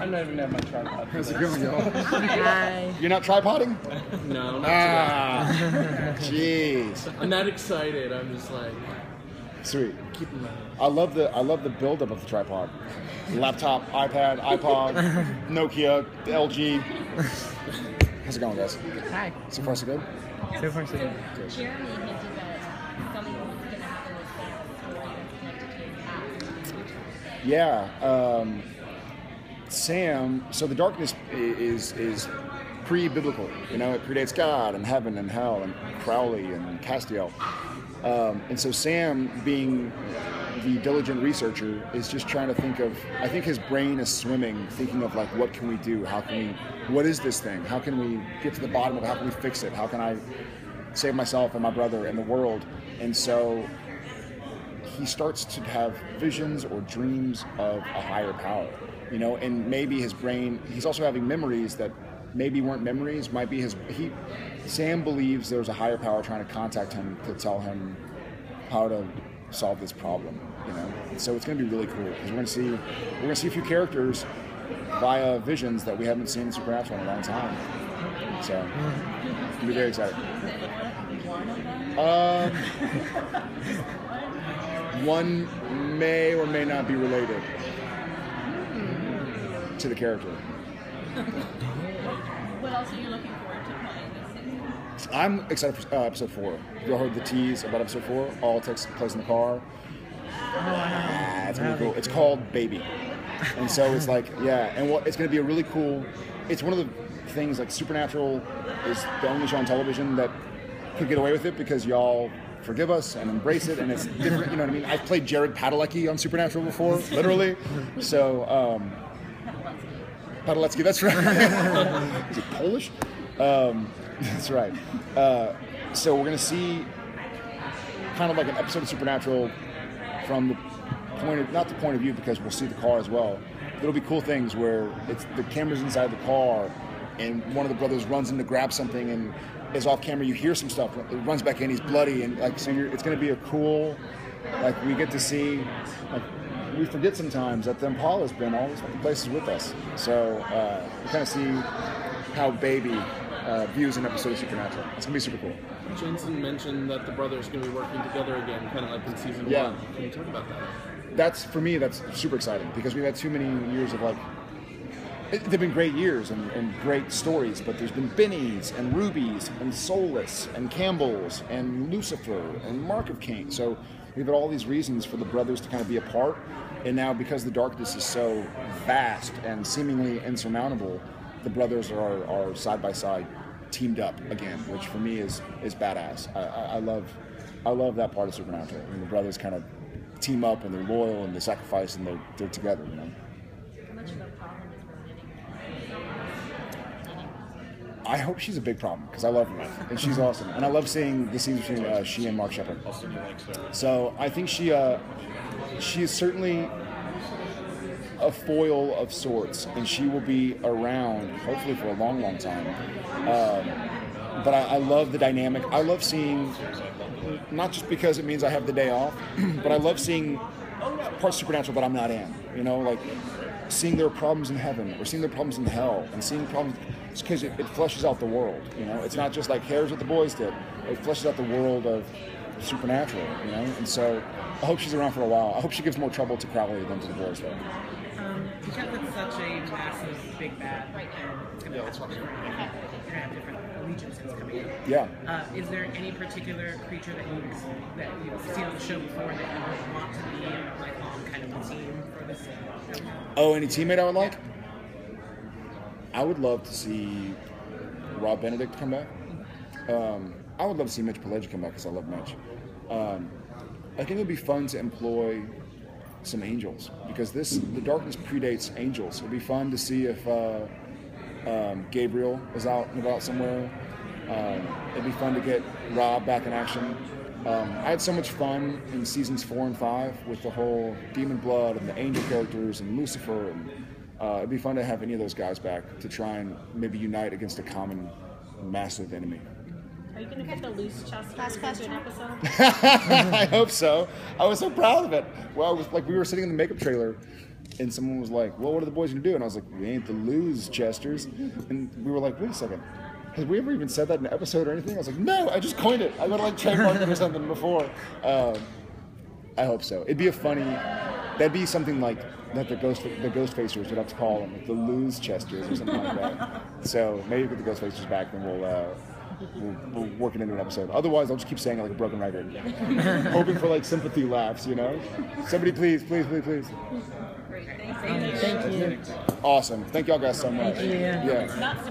I'm not even at my tripod. How's it going, y'all? Hi. You're not tripoding? No, not today. Jeez. I'm not excited. I'm just like Sweet. keeping my. I love the buildup of the tripod. Laptop, iPad, iPod, Nokia, LG. How's it going, guys? Hi. So far, so good? So far, so good. Jeremy hinted that something was going to happen with Sam's story connected to his past. Yeah. Sam, so the darkness is pre-biblical. You know, it predates God and heaven and hell and Crowley and Castiel. And so Sam, being the diligent researcher, is just trying to think of, I think his brain is swimming, thinking of like, what can we do? How can we, what is this thing? How can we get to the bottom of it? How can we fix it? How can I save myself and my brother and the world? And so he starts to have visions or dreams of a higher power, you know, and maybe his brain, he's also having memories that maybe weren't memories, might be Sam believes there's a higher power trying to contact him to tell him how to solve this problem, you know. And so it's going to be really cool because we're going to see a few characters via visions that we haven't seen in Supernatural in a long time. So it's going to be very exciting. One may or may not be related to the character. What else are you looking forward to playing this season? I'm excited for episode 4. You all heard the tease about episode 4? All takes place in the car. It's gonna be cool. It's called Baby, and so it's like, yeah, and it's gonna be a really cool. It's one of the things, like, Supernatural is the only show on television that could get away with it because y'all forgive us and embrace it, and it's different. You know what I mean? I've played Jared Padalecki on Supernatural before, literally. So Padalecki, that's right. Is it Polish? That's right. So we're gonna see kind of like an episode of Supernatural from the point of, not the point of view, because we'll see the car as well. There'll be cool things where it's the camera's inside the car and one of the brothers runs in to grab something and is off camera. You hear some stuff, it runs back in, he's bloody, and like, so it's going to be a cool, like, we get to see, like, we forget sometimes that the Impala's been all these places with us. So we kind of see how Baby views an episode of Supernatural. It's going to be super cool. Jensen mentioned that the brothers are going to be working together again, kind of like in season 1. Can you talk about that? That's, for me, that's super exciting because we've had too many years of, like, they've been great years and great stories, but there's been Bennies and Rubies and Soulless and Campbells and Lucifer and Mark of Cain. So we've had all these reasons for the brothers to kind of be apart, and now because the darkness is so vast and seemingly insurmountable, the brothers are side by side, teamed up again, which for me is badass. I love that part of Supernatural. I mean, the brothers kind of team up and they're loyal and they sacrifice and they're together, you know. How much of a problem is Bernadette? I hope she's a big problem because I love her and she's awesome, and I love seeing the scenes between she and Mark Sheppard. So I think she is certainly a foil of sorts, and she will be around hopefully for a long, long time. But I love the dynamic. I love seeing, not just because it means I have the day off, but I love seeing parts of Supernatural that I'm not in. You know, like seeing their problems in heaven or seeing their problems in hell, and seeing problems because it fleshes out the world. You know, it's not just like, here's what the boys did. It fleshes out the world of Supernatural. You know, and so I hope she's around for a while. I hope she gives more trouble to Crowley than to the boys, though. Because it's such a massive big bad, and it's going to have different allegiances coming in. Yeah. Is there any particular creature that you've seen on the show before that you would want to be a lifelong kind of team for this show? Oh, any teammate I would like? I would love to see Rob Benedict come back. I would love to see Mitch Pileggi come back because I love Mitch. I think it would be fun to employ some angels because the darkness predates angels. It'd be fun to see if Gabriel is out and about somewhere. It'd be fun to get Rob back in action. I had so much fun in seasons 4 and 5 with the whole Demon Blood and the angel characters and Lucifer, and it'd be fun to have any of those guys back to try and maybe unite against a common massive enemy. Are you going to get the loose chest into an episode? I hope so. I was so proud of it. Well, we were sitting in the makeup trailer, and someone was like, well, what are the boys going to do? And I was like, we ain't the lose Chesters. And we were like, wait a second. Has we ever even said that in an episode or anything? I was like, no, I just coined it. I would like trademark it or something before. I hope so. It'd be a funny, that'd be something like that the Ghost Facers would have to call them, like the Lose Chesters or something like that. So maybe with the Ghost Facers back, then we'll work it into an episode. Otherwise, I'll just keep saying it like a broken record, hoping for like sympathy laughs, you know? Somebody please. Great. Thank you. Thank you. Awesome. Thank y'all guys so much. Yeah. Yeah. Not